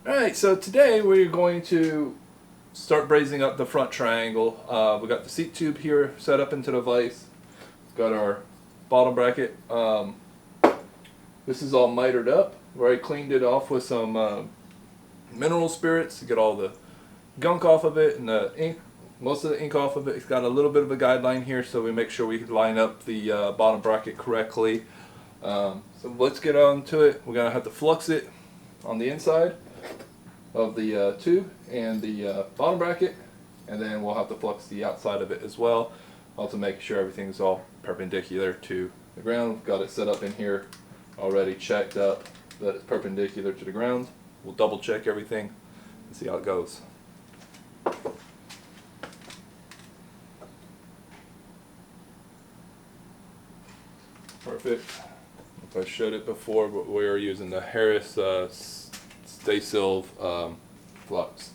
Alright, so today we're going to start brazing up the front triangle. We got the seat tube here set up into the vise. Got our bottom bracket. This is all mitered up, where I cleaned it off with some mineral spirits to get all the gunk off of it and the ink, most of the ink off of it. It's got a little bit of a guideline here, so we make sure we line up the bottom bracket correctly. So let's get on to it. We're going to have to flux it on the inside of the tube and the bottom bracket, and then we'll have to flux the outside of it as well, also make sure everything's all perpendicular to the ground. We've got it set up in here already, checked up that it's perpendicular to the ground. We'll double check everything and see how it goes. Perfect. If I showed it before, but we are using the Harris Stay Silv flux.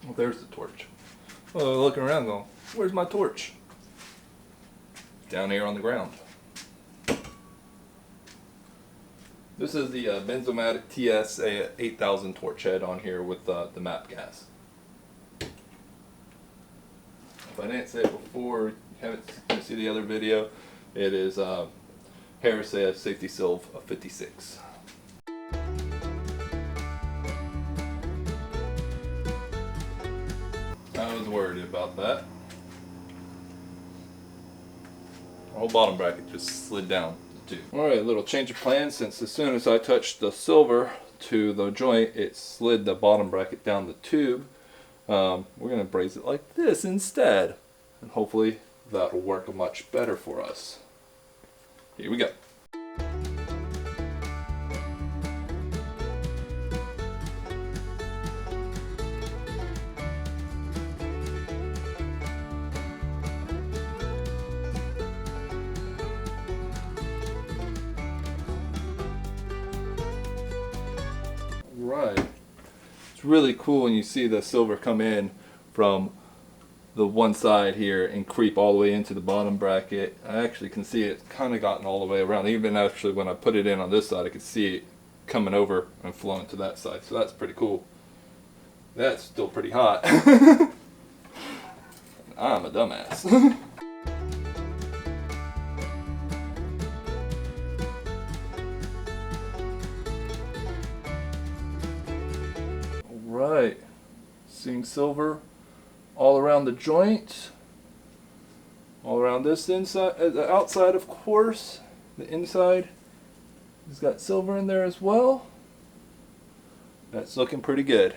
Well, there's the torch. Well, looking around going, where's my torch? Down here on the ground. This is the Benzomatic TS 8000 torch head on here with the MAP gas. If I didn't say it before, you haven't seen the other video, it is Harris Safety Silv 56. I was worried about that. The whole bottom bracket just slid down too. Alright, a little change of plans, since as soon as I touched the silver to the joint, it slid the bottom bracket down the tube. We're going to braze it like this instead, and hopefully that'll work much better for us. Here we go. Right. It's really cool when you see the silver come in from the one side here and creep all the way into the bottom bracket. I actually can see it kind of gotten all the way around. Even actually when I put it in on this side, I could see it coming over and flowing to that side. So that's pretty cool. That's still pretty hot. I'm a dumbass. Right, seeing silver all around the joint, all around this inside, the outside of course, the inside has got silver in there as well. That's looking pretty good.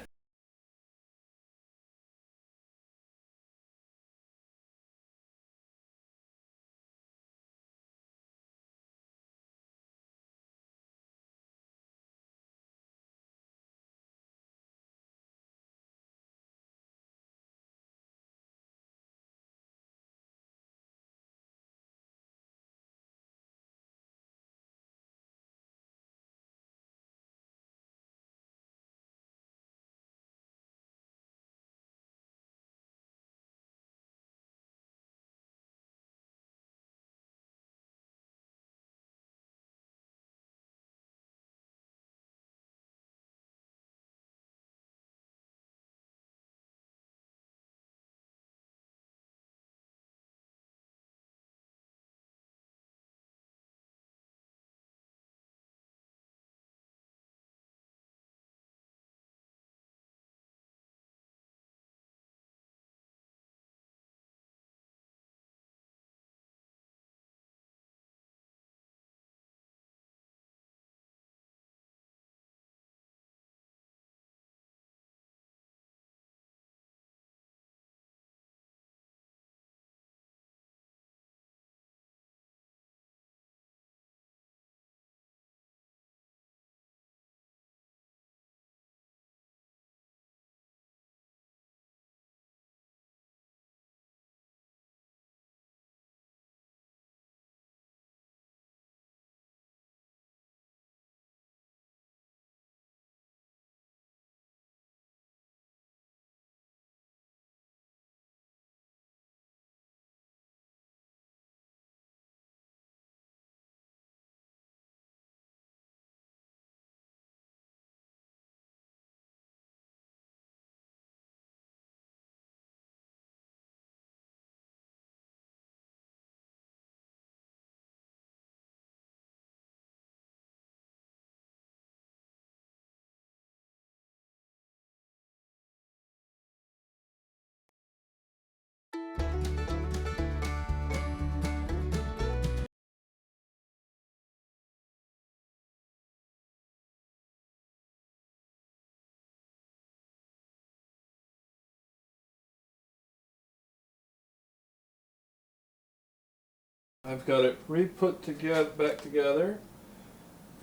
I've got it re-put together, back together.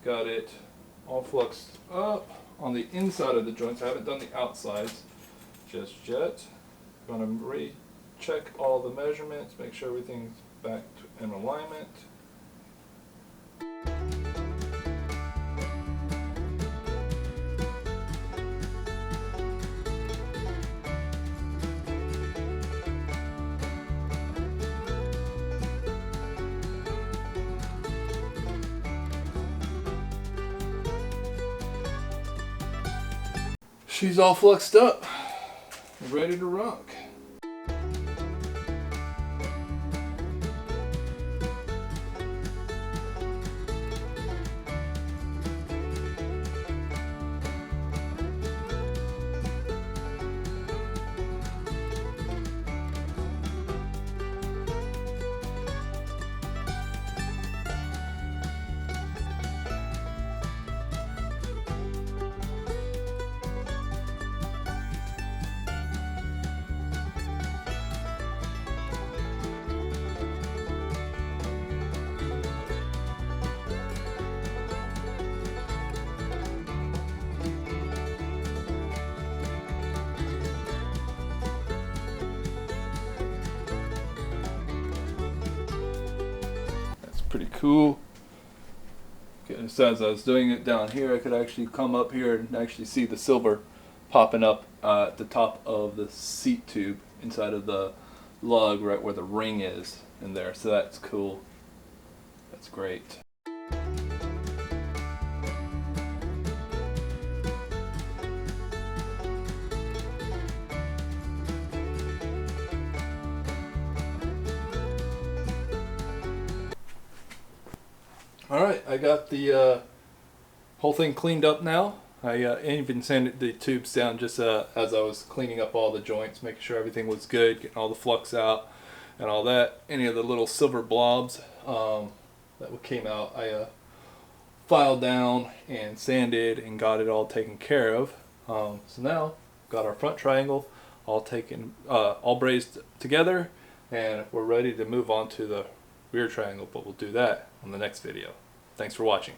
Got it all fluxed up on the inside of the joints. I haven't done the outsides just yet. I'm going to recheck all the measurements, make sure everything's back in alignment. She's all fluxed up, ready to rock. Pretty cool. Okay, so as I was doing it down here, I could actually come up here and actually see the silver popping up at the top of the seat tube inside of the lug, right where the ring is in there. So that's cool. That's great. Alright, I got the whole thing cleaned up now. I even sanded the tubes down just as I was cleaning up all the joints, making sure everything was good, getting all the flux out and all that. Any of the little silver blobs that came out, I filed down and sanded and got it all taken care of. So now, got our front triangle all taken, all brazed together, and we're ready to move on to the rear triangle, but we'll do that on the next video. Thanks for watching.